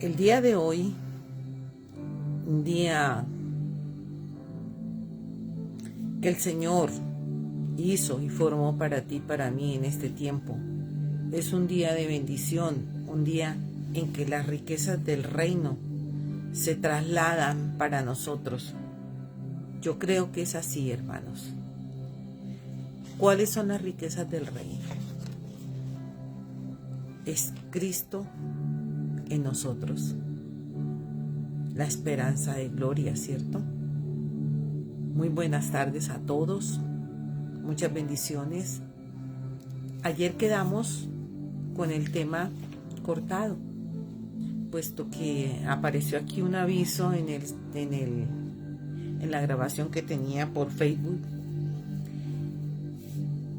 El día de hoy, un día que el Señor hizo y formó para ti y para mí en este tiempo, es un día de bendición, un día en que las riquezas del reino se trasladan para nosotros. Yo creo que es así, hermanos. ¿Cuáles son las riquezas del reino? Es Cristo en nosotros, la esperanza de gloria, ¿cierto? Muy buenas tardes a todos, muchas bendiciones. Ayer quedamos con el tema cortado, puesto que apareció aquí un aviso en la grabación que tenía por Facebook,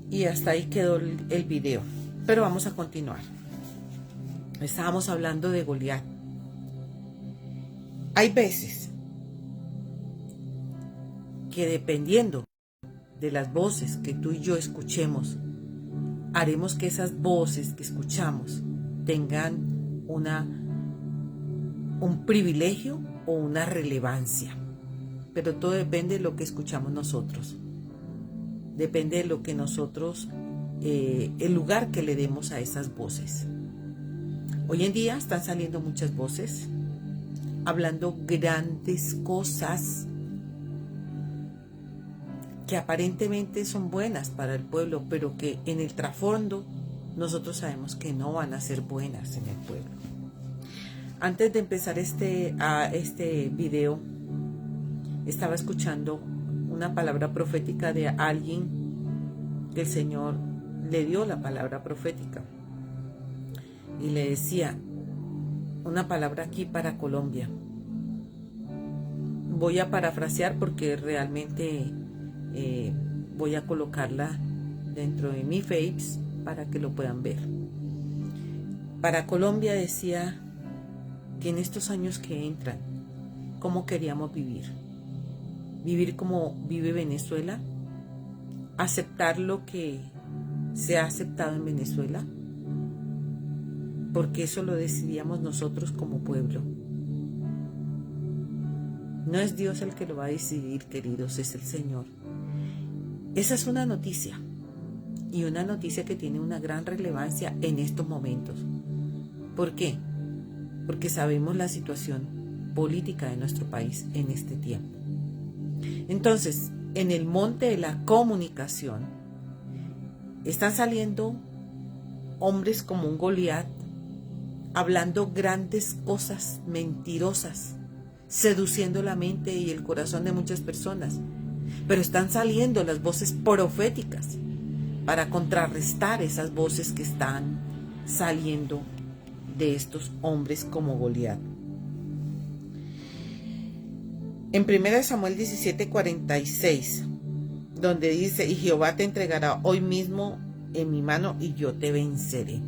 y hasta ahí quedó el video. Pero vamos a continuar. Estábamos hablando de Goliat. Hay veces que dependiendo de las voces que tú y yo escuchemos, haremos que esas voces que escuchamos tengan un privilegio o una relevancia. Pero todo depende de lo que escuchamos nosotros. Depende de lo que nosotros, el lugar que le demos a esas voces. Hoy en día están saliendo muchas voces hablando grandes cosas que aparentemente son buenas para el pueblo, pero que en el trasfondo nosotros sabemos que no van a ser buenas en el pueblo. Antes de empezar este video, estaba escuchando una palabra profética de alguien que el Señor le dio la palabra profética. Y le decía una palabra aquí para Colombia. Voy a parafrasear porque realmente voy a colocarla dentro de mi Face para que lo puedan ver. Para Colombia decía que en estos años que entran, ¿cómo queríamos vivir? Vivir como vive Venezuela, aceptar lo que se ha aceptado en Venezuela, porque eso lo decidíamos nosotros como pueblo. No es Dios el que lo va a decidir, queridos, es el Señor. Esa es una noticia, y una noticia que tiene una gran relevancia en estos momentos. ¿Por qué? Porque sabemos la situación política de nuestro país en este tiempo. Entonces, en el monte de la comunicación, están saliendo hombres como un Goliat, hablando grandes cosas mentirosas, seduciendo la mente y el corazón de muchas personas. Pero están saliendo las voces proféticas para contrarrestar esas voces que están saliendo de estos hombres como Goliat. En 1 Samuel 17:46, donde dice: y Jehová te entregará hoy mismo en mi mano y yo te venceré.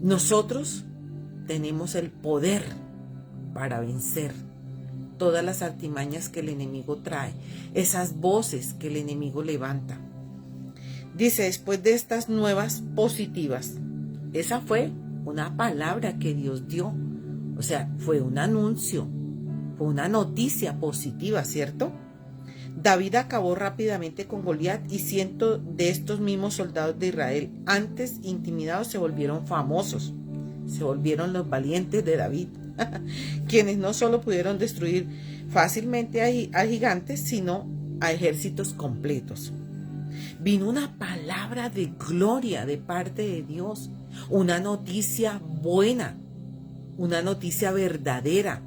Nosotros tenemos el poder para vencer todas las artimañas que el enemigo trae, esas voces que el enemigo levanta. Dice: después de estas nuevas positivas, esa fue una palabra que Dios dio, o sea, fue un anuncio, fue una noticia positiva, ¿cierto? David acabó rápidamente con Goliat, y cientos de estos mismos soldados de Israel, antes intimidados, se volvieron famosos, se volvieron los valientes de David, quienes no solo pudieron destruir fácilmente a gigantes, sino a ejércitos completos. Vino una palabra de gloria de parte de Dios, una noticia buena, una noticia verdadera,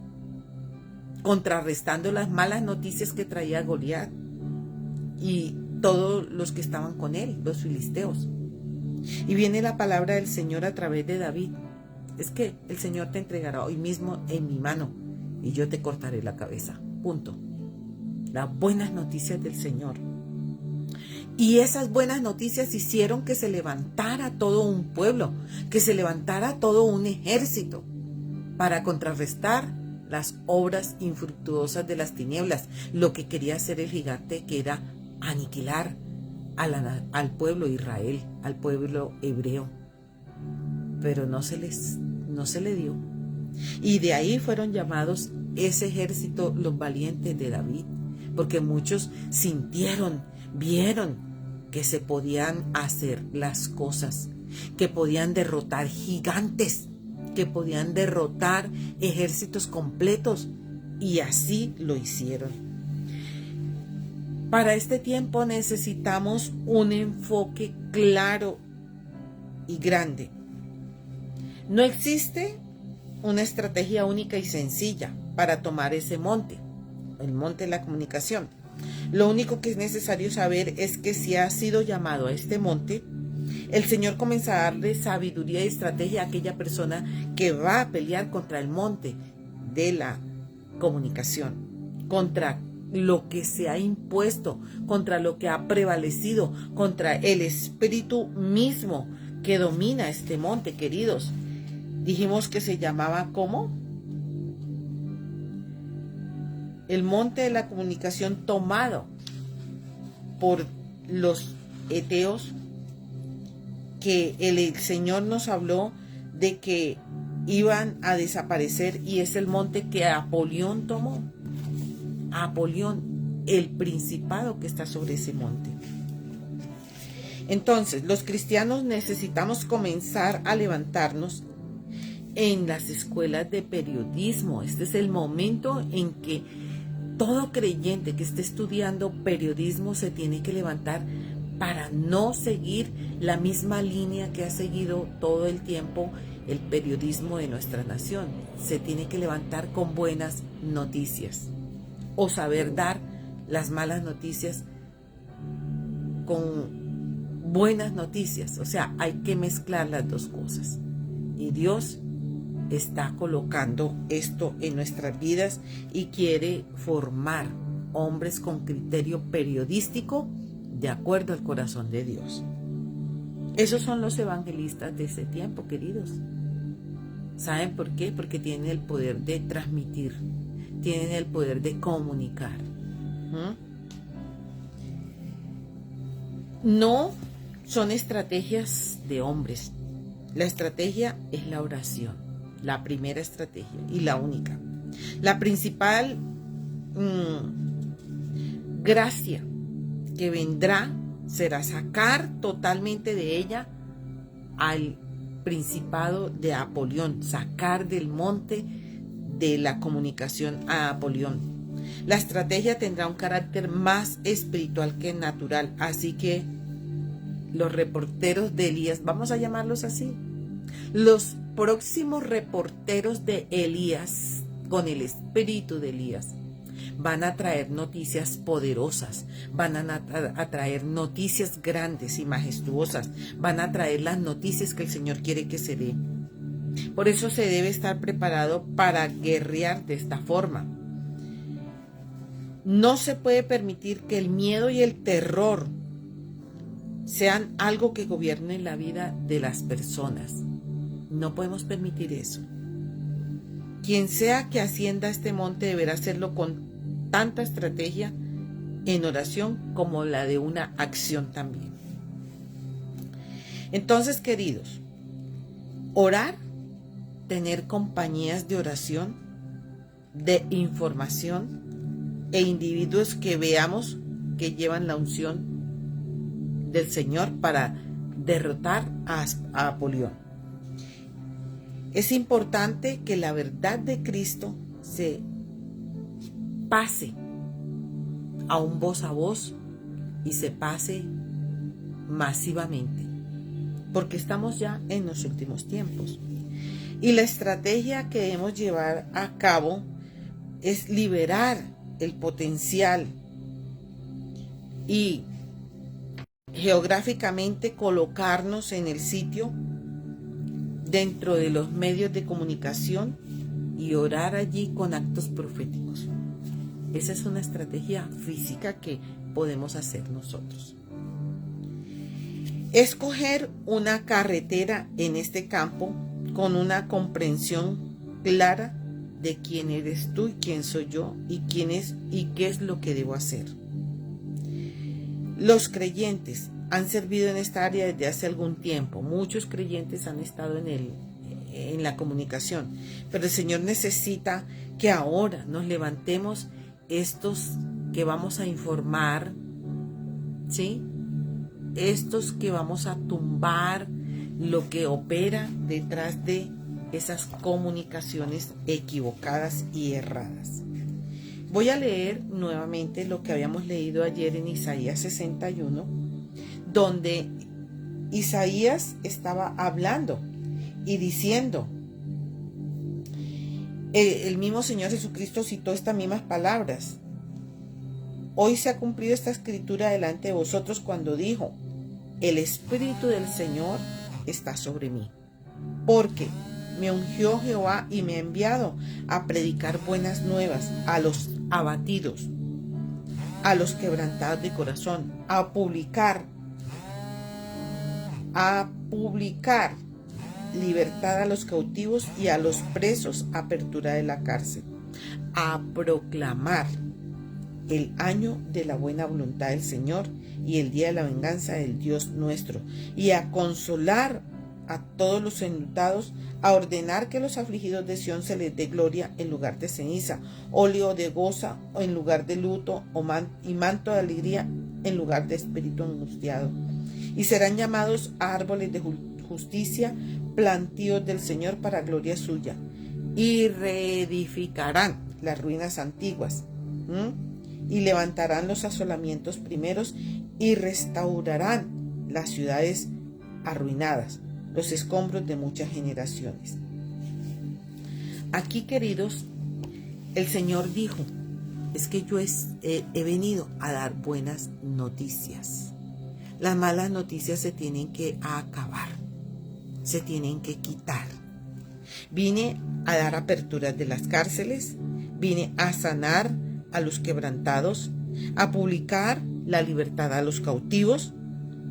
contrarrestando las malas noticias que traía Goliat y todos los que estaban con él, los filisteos. Y viene la palabra del Señor a través de David: es que el Señor te entregará hoy mismo en mi mano y yo te cortaré la cabeza. Punto. Las buenas noticias del Señor. Y esas buenas noticias hicieron que se levantara todo un pueblo, que se levantara todo un ejército para contrarrestar las obras infructuosas de las tinieblas, lo que quería hacer el gigante, que era aniquilar al pueblo de Israel, al pueblo hebreo. Pero no no se le dio. Y de ahí fueron llamados ese ejército los valientes de David, porque muchos sintieron, vieron que se podían hacer las cosas, que podían derrotar gigantes, que podían derrotar ejércitos completos, y así lo hicieron. Para este tiempo necesitamos un enfoque claro y grande. No existe una estrategia única y sencilla para tomar ese monte, el monte de la comunicación. Lo único que es necesario saber es que si ha sido llamado a este monte, el Señor comienza a darle sabiduría y estrategia a aquella persona que va a pelear contra el monte de la comunicación, contra lo que se ha impuesto, contra lo que ha prevalecido, contra el espíritu mismo que domina este monte, queridos. Dijimos que se llamaba ¿cómo? El monte de la comunicación tomado por los eteos, que el Señor nos habló de que iban a desaparecer, y es el monte que Apolión tomó. Apolión, el principado que está sobre ese monte. Entonces, los cristianos necesitamos comenzar a levantarnos en las escuelas de periodismo. Este es el momento en que todo creyente que esté estudiando periodismo se tiene que levantar para no seguir la misma línea que ha seguido todo el tiempo el periodismo de nuestra nación. Se tiene que levantar con buenas noticias, o saber dar las malas noticias con buenas noticias. O sea, hay que mezclar las dos cosas. Y Dios está colocando esto en nuestras vidas y quiere formar hombres con criterio periodístico de acuerdo al corazón de Dios. Esos son los evangelistas de ese tiempo, queridos. ¿Saben por qué? Porque tienen el poder de transmitir, tienen el poder de comunicar. No son estrategias de hombres. La estrategia es la oración, la primera estrategia y la única. La principal gracia que vendrá será sacar totalmente de ella al principado de Apolión, sacar del monte de la comunicación a Apolión. La estrategia tendrá un carácter más espiritual que natural, así que los reporteros de Elías, vamos a llamarlos así, los próximos reporteros de Elías, con el espíritu de Elías, van a traer noticias poderosas, van a traer noticias grandes y majestuosas, van a traer las noticias que el Señor quiere que se dé. Por eso se debe estar preparado para guerrear de esta forma. No se puede permitir que el miedo y el terror sean algo que gobierne la vida de las personas. No podemos permitir eso. Quien sea que ascienda a este monte deberá hacerlo con tanta estrategia en oración como la de una acción también. Entonces, queridos, orar, tener compañías de oración, de información e individuos que veamos que llevan la unción del Señor para derrotar a Apolión. Es importante que la verdad de Cristo se pase a un voz a voz y se pase masivamente, porque estamos ya en los últimos tiempos. Y la estrategia que debemos llevar a cabo es liberar el potencial y geográficamente colocarnos en el sitio dentro de los medios de comunicación y orar allí con actos proféticos. Esa es una estrategia física que podemos hacer nosotros. Escoger una carretera en este campo con una comprensión clara de quién eres tú y quién soy yo y quién es y qué es lo que debo hacer. Los creyentes han servido en esta área desde hace algún tiempo. Muchos creyentes han estado en en la comunicación. Pero el Señor necesita que ahora nos levantemos estos que vamos a informar, ¿sí? Estos que vamos a tumbar lo que opera detrás de esas comunicaciones equivocadas y erradas. Voy a leer nuevamente lo que habíamos leído ayer en Isaías 61, donde Isaías estaba hablando y diciendo, el mismo Señor Jesucristo citó estas mismas palabras. Hoy se ha cumplido esta escritura delante de vosotros cuando dijo, el Espíritu del Señor está sobre mí, porque me ungió Jehová y me ha enviado a predicar buenas nuevas a los abatidos, a los quebrantados de corazón, a publicar libertad a los cautivos y a los presos, apertura de la cárcel, a proclamar el año de la buena voluntad del Señor y el día de la venganza del Dios nuestro, y a consolar a todos los enlutados, a ordenar que los afligidos de Sión se les dé gloria en lugar de ceniza, óleo de goza en lugar de luto, y manto de alegría en lugar de espíritu angustiado. Y serán llamados árboles de justicia, plantíos del Señor para gloria suya, y reedificarán las ruinas antiguas, y levantarán los asolamientos primeros, y restaurarán las ciudades arruinadas, los escombros de muchas generaciones. Aquí, queridos, el Señor dijo, es que yo he venido a dar buenas noticias. Las malas noticias se tienen que acabar, se tienen que quitar. Vine a dar aperturas de las cárceles, vine a sanar a los quebrantados, a publicar la libertad a los cautivos,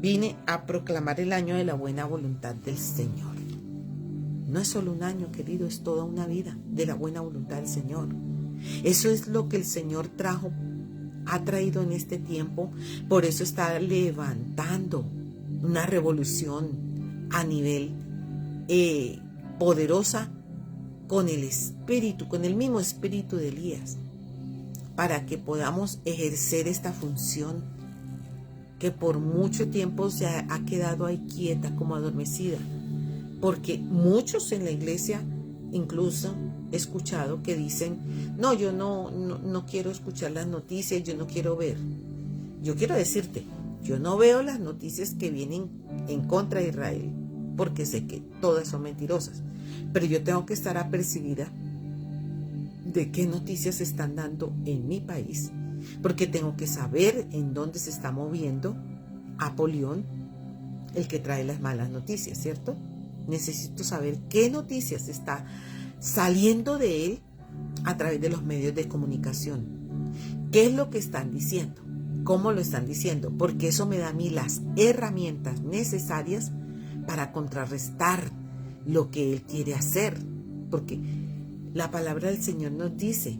vine a proclamar el año de la buena voluntad del Señor. No es solo un año, querido, es toda una vida de la buena voluntad del Señor. Eso es lo que el Señor ha traído en este tiempo. Por eso está levantando una revolución a nivel poderosa con el espíritu, con el mismo espíritu de Elías, para que podamos ejercer esta función que por mucho tiempo se ha quedado ahí quieta, como adormecida, porque muchos en la iglesia incluso he escuchado que dicen, no, yo no quiero escuchar las noticias, yo no quiero ver. Yo quiero decirte, yo no veo las noticias que vienen en contra de Israel, porque sé que todas son mentirosas, pero yo tengo que estar apercibida de qué noticias se están dando en mi país, porque tengo que saber en dónde se está moviendo Apolión, el que trae las malas noticias, ¿cierto? Necesito saber qué noticias está saliendo de él a través de los medios de comunicación. ¿Qué es lo que están diciendo? ¿Cómo lo están diciendo? Porque eso me da a mí las herramientas necesarias para contrarrestar lo que él quiere hacer. Porque la palabra del Señor nos dice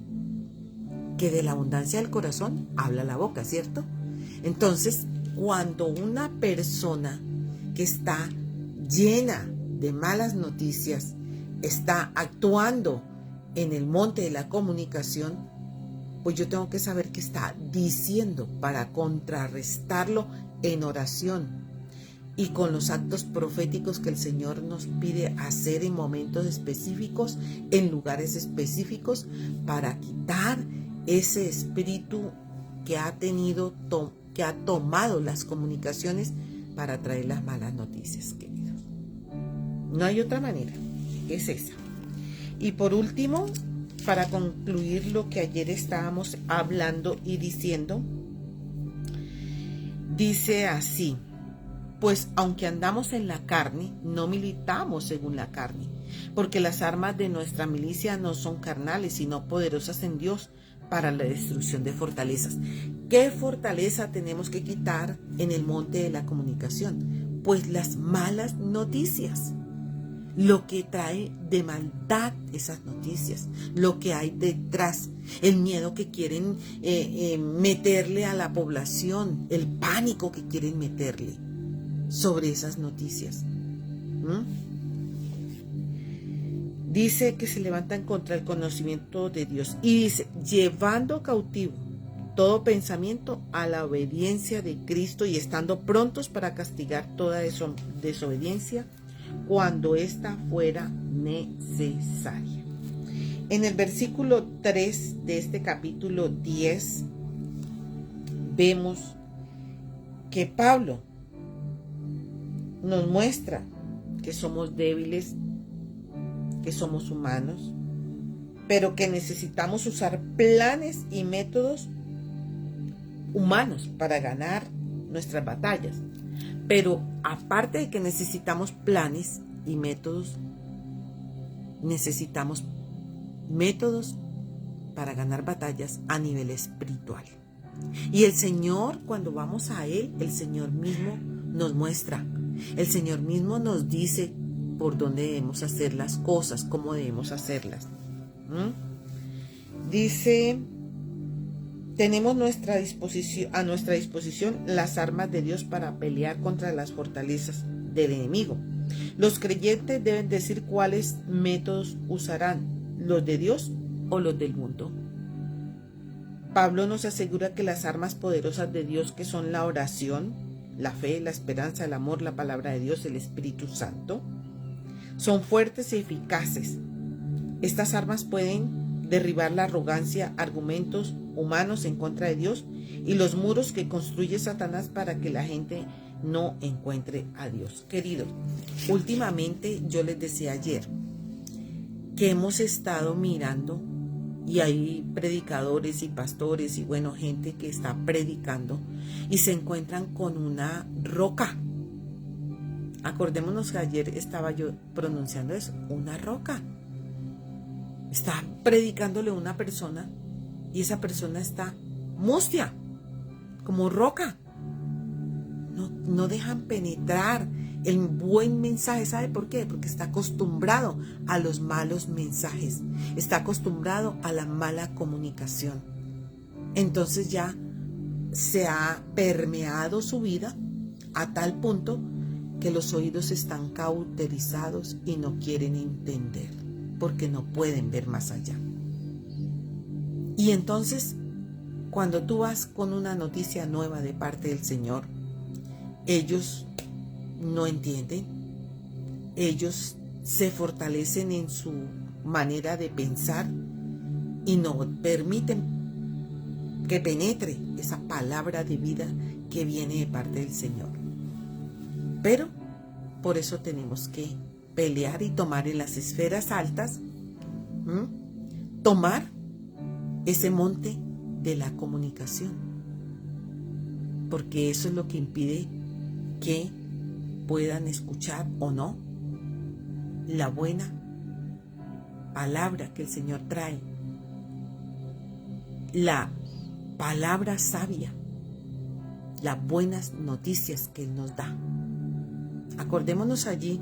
que de la abundancia del corazón habla la boca, ¿cierto? Entonces, cuando una persona que está llena de malas noticias está actuando en el monte de la comunicación, pues yo tengo que saber qué está diciendo para contrarrestarlo en oración y con los actos proféticos que el Señor nos pide hacer en momentos específicos, en lugares específicos, para quitar ese espíritu que ha tomado las comunicaciones para traer las malas noticias, queridos. No hay otra manera, es esa. Y por último, para concluir lo que ayer estábamos hablando y diciendo, dice así: pues aunque andamos en la carne, no militamos según la carne, porque las armas de nuestra milicia no son carnales, sino poderosas en Dios para la destrucción de fortalezas. ¿Qué fortaleza tenemos que quitar en el monte de la comunicación? Pues las malas noticias. Lo que trae de maldad esas noticias, lo que hay detrás, el miedo que quieren meterle a la población, el pánico que quieren meterle sobre esas noticias. dice que se levantan contra el conocimiento de Dios. Y dice, llevando cautivo todo pensamiento a la obediencia de Cristo y estando prontos para castigar toda desobediencia cuando ésta fuera necesaria. En el versículo 3 de este capítulo 10 vemos que Pablo nos muestra que somos débiles, que somos humanos, pero que necesitamos usar planes y métodos humanos para ganar nuestras batallas. Pero aparte de que necesitamos planes y métodos, necesitamos métodos para ganar batallas a nivel espiritual. Y el Señor, cuando vamos a Él, el Señor mismo nos muestra. El Señor mismo nos dice por dónde debemos hacer las cosas, cómo debemos hacerlas. Dice, tenemos a nuestra disposición las armas de Dios para pelear contra las fortalezas del enemigo. Los creyentes deben decir cuáles métodos usarán, los de Dios o los del mundo. Pablo nos asegura que las armas poderosas de Dios, que son la oración, la fe, la esperanza, el amor, la palabra de Dios, el Espíritu Santo, son fuertes y eficaces. Estas armas pueden derribar la arrogancia, argumentos humanos en contra de Dios y los muros que construye Satanás para que la gente no encuentre a Dios. Queridos, últimamente yo les decía ayer que hemos estado mirando y hay predicadores y pastores y gente que está predicando y se encuentran con una roca. Acordémonos que ayer estaba yo pronunciando eso, una roca. Está predicándole a una persona y esa persona está mustia, como roca. No dejan penetrar el buen mensaje. ¿Sabe por qué? Porque está acostumbrado a los malos mensajes, está acostumbrado a la mala comunicación. Entonces ya se ha permeado su vida a tal punto que los oídos están cauterizados y no quieren entender, porque no pueden ver más allá. Y entonces, cuando tú vas con una noticia nueva de parte del Señor, ellos no entienden, ellos se fortalecen en su manera de pensar y no permiten que penetre esa palabra de vida que viene de parte del Señor. Pero por eso tenemos que pelear y tomar en las esferas altas, tomar ese monte de la comunicación, porque eso es lo que impide que puedan escuchar o no la buena palabra que el Señor trae, la palabra sabia, las buenas noticias que Él nos da. Acordémonos allí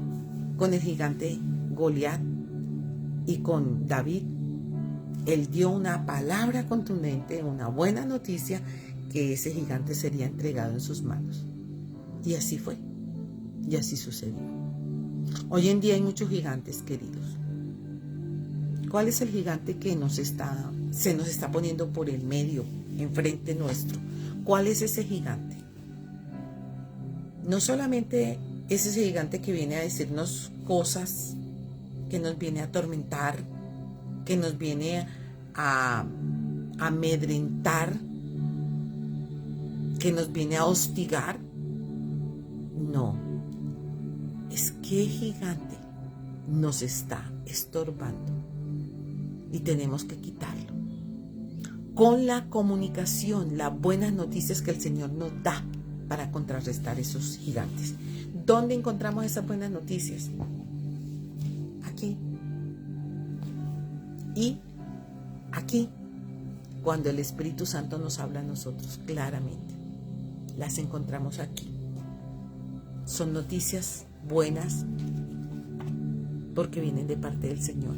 con el gigante Goliat y con David. Él dio una palabra contundente, una buena noticia, que ese gigante sería entregado en sus manos. Y así fue, y así sucedió. Hoy en día hay muchos gigantes, queridos. ¿Cuál es el gigante que se nos está poniendo por el medio, enfrente nuestro? ¿Cuál es ese gigante? No solamente es ese gigante que viene a decirnos cosas, que nos viene a atormentar, que nos viene a amedrentar, que nos viene a hostigar. No, es que el gigante nos está estorbando y tenemos que quitarlo con la comunicación, las buenas noticias que el Señor nos da para contrarrestar esos gigantes. ¿Dónde encontramos esas buenas noticias? Aquí. Y aquí, cuando el Espíritu Santo nos habla a nosotros claramente, las encontramos aquí. Son noticias buenas porque vienen de parte del Señor.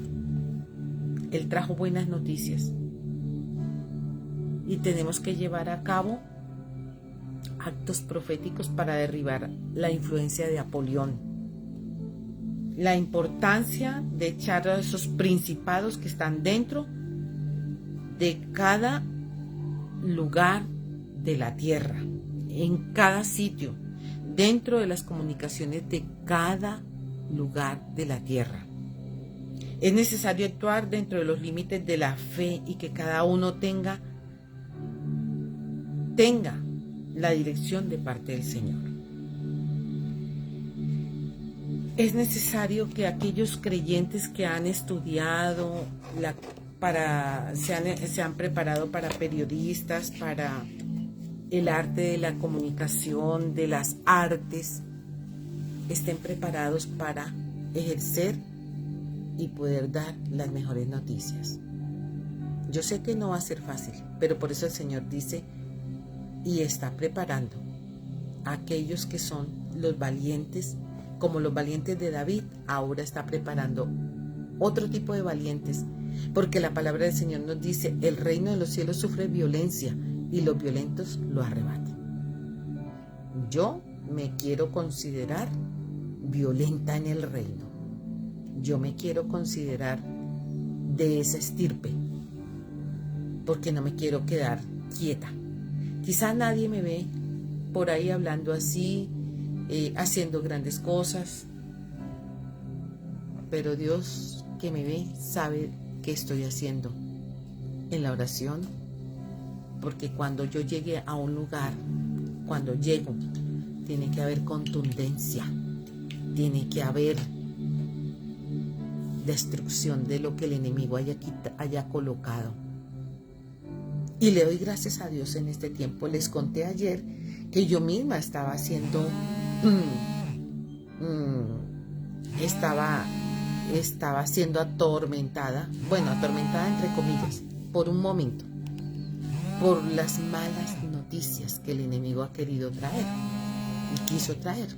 Él trajo buenas noticias y tenemos que llevar a cabo actos proféticos para derribar la influencia de Apolión. la importancia de echar a esos principados que están dentro de cada lugar de la tierra, en cada sitio, dentro de las comunicaciones de cada lugar de la tierra. Es necesario actuar dentro de los límites de la fe y que cada uno tenga la dirección de parte del Señor. Es necesario que aquellos creyentes que han estudiado, se han preparado para periodistas, para el arte de la comunicación, de las artes, estén preparados para ejercer y poder dar las mejores noticias. Yo sé que no va a ser fácil, pero por eso el Señor dice y está preparando a aquellos que son los valientes, como los valientes de David. Ahora está preparando otro tipo de valientes, porque la palabra del Señor nos dice: el reino de los cielos sufre violencia y los violentos lo arrebatan. Yo me quiero considerar violenta en el reino. Yo me quiero considerar de esa estirpe, porque no me quiero quedar quieta. Quizá nadie me ve por ahí hablando así, haciendo grandes cosas, pero Dios que me ve sabe qué estoy haciendo en la oración, porque cuando yo llegue a un lugar, cuando llego, tiene que haber contundencia, tiene que haber destrucción de lo que el enemigo haya colocado. Y le doy gracias a Dios en este tiempo. Les conté ayer que yo misma estaba estaba siendo atormentada, atormentada entre comillas, por un momento, por las malas noticias que el enemigo ha querido traer y quiso traer.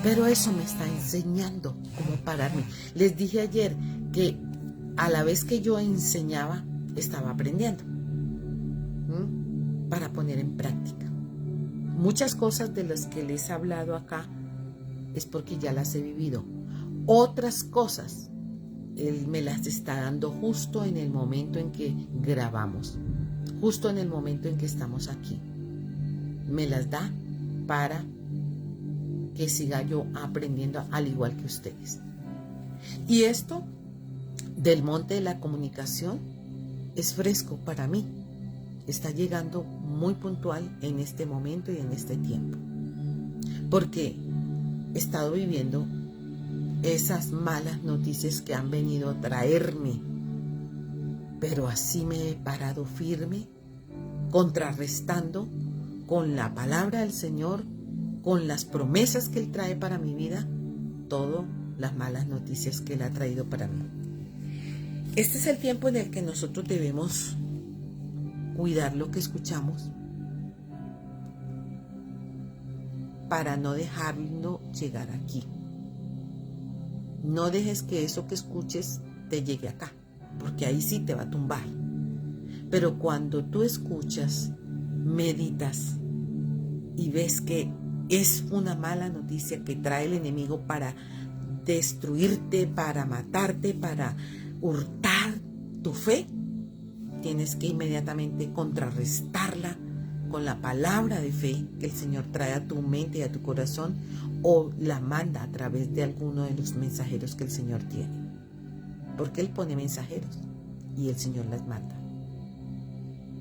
Pero eso me está enseñando cómo pararme. Les dije ayer que a la vez que yo enseñaba, estaba aprendiendo para poner en práctica. Muchas cosas de las que les he hablado acá es porque ya las he vivido. Otras cosas Él me las está dando justo en el momento en que grabamos, justo en el momento en que estamos aquí. Me las da para que siga yo aprendiendo al igual que ustedes. Y esto del monte de la comunicación es fresco para mí. Está llegando muy puntual en este momento y en este tiempo. Porque he estado viviendo esas malas noticias que han venido a traerme. Pero así me he parado firme, contrarrestando con la palabra del Señor, con las promesas que Él trae para mi vida, todas las malas noticias que Él ha traído para mí. Este es el tiempo en el que nosotros debemos cuidar lo que escuchamos para no dejarlo llegar aquí. No dejes que eso que escuches te llegue acá, porque ahí sí te va a tumbar. Pero cuando tú escuchas, meditas y ves que es una mala noticia que trae el enemigo para destruirte, para matarte, para hurtar tu fe, tienes que inmediatamente contrarrestarla con la palabra de fe que el Señor trae a tu mente y a tu corazón, o la manda a través de alguno de los mensajeros que el Señor tiene, porque Él pone mensajeros y el Señor las manda.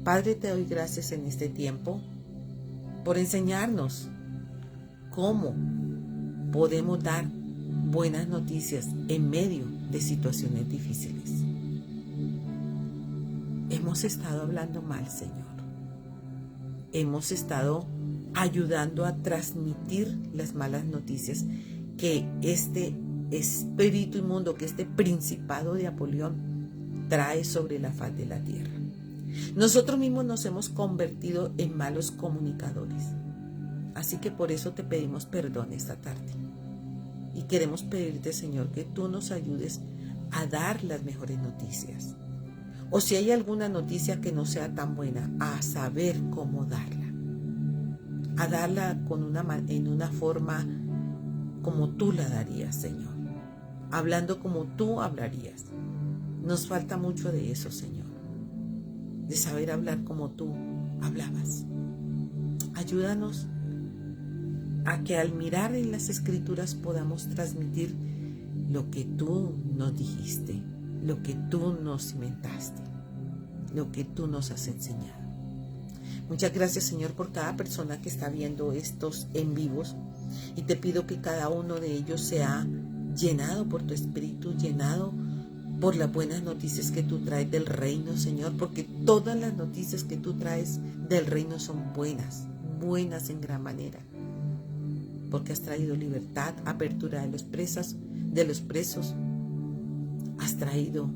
Padre, te doy gracias en este tiempo por enseñarnos cómo podemos dar buenas noticias en medio de situaciones difíciles. Hemos estado hablando mal, Señor. Hemos estado ayudando a transmitir las malas noticias que este espíritu inmundo, que este principado de Apolión trae sobre la faz de la tierra. Nosotros mismos nos hemos convertido en malos comunicadores. Así que por eso te pedimos perdón esta tarde. Y queremos pedirte, Señor, que tú nos ayudes a dar las mejores noticias. O si hay alguna noticia que no sea tan buena, a saber cómo darla. A darla en una forma como tú la darías, Señor, hablando como tú hablarías. Nos falta mucho de eso, Señor, de saber hablar como tú hablabas. Ayúdanos a que al mirar en las Escrituras podamos transmitir lo que tú nos dijiste, lo que tú nos inventaste, lo que tú nos has enseñado. Muchas gracias, Señor, por cada persona que está viendo estos en vivos, y te pido que cada uno de ellos sea llenado por tu Espíritu, llenado por las buenas noticias que tú traes del reino, Señor, porque todas las noticias que tú traes del reino son buenas, buenas en gran manera, porque has traído libertad, apertura de los presos, has traído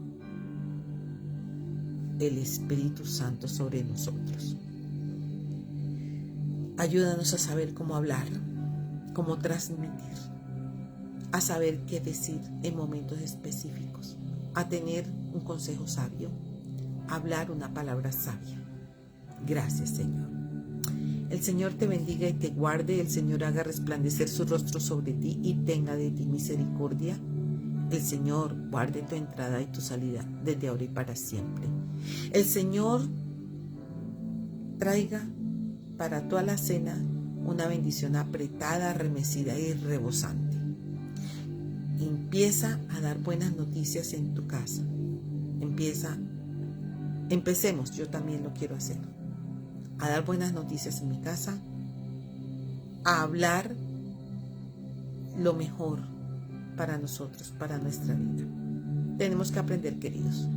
el Espíritu Santo sobre nosotros. Ayúdanos a saber cómo hablar, cómo transmitir, a saber qué decir en momentos específicos, a tener un consejo sabio, a hablar una palabra sabia. Gracias, Señor. El Señor te bendiga y te guarde, el Señor haga resplandecer su rostro sobre ti y tenga de ti misericordia. El Señor guarde tu entrada y tu salida desde ahora y para siempre. El Señor traiga para toda la cena una bendición apretada, remecida y rebosante. Empieza a dar buenas noticias en tu casa. Empecemos, yo también lo quiero hacer, a dar buenas noticias en mi casa, a hablar lo mejor para nosotros, para nuestra vida. Tenemos que aprender, queridos.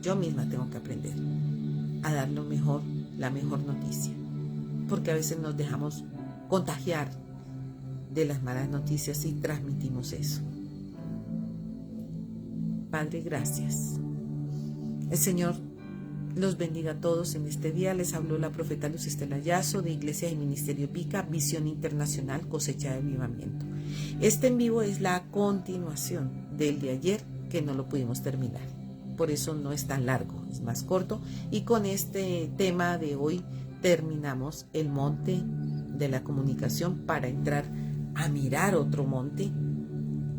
Yo misma tengo que aprender a dar lo mejor, la mejor noticia, porque a veces nos dejamos contagiar de las malas noticias y transmitimos eso. Padre, gracias. El Señor los bendiga a todos en este día. Les habló la profeta Luz Estela Yazo de Iglesia y Ministerio Pica, Visión Internacional, Cosecha de Avivamiento. Este en vivo es la continuación del de ayer, que no lo pudimos terminar. Por eso no es tan largo, es más corto. Y con este tema de hoy terminamos el monte de la comunicación para entrar a mirar otro monte,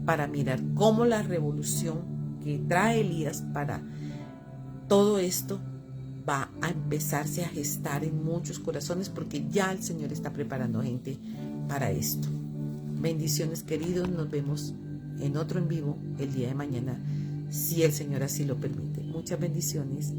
para mirar cómo la revolución que trae Elías para todo esto va a empezarse a gestar en muchos corazones, porque ya el Señor está preparando gente para esto. Bendiciones, queridos, nos vemos en otro en vivo el día de mañana, si el Señor así lo permite. Muchas bendiciones.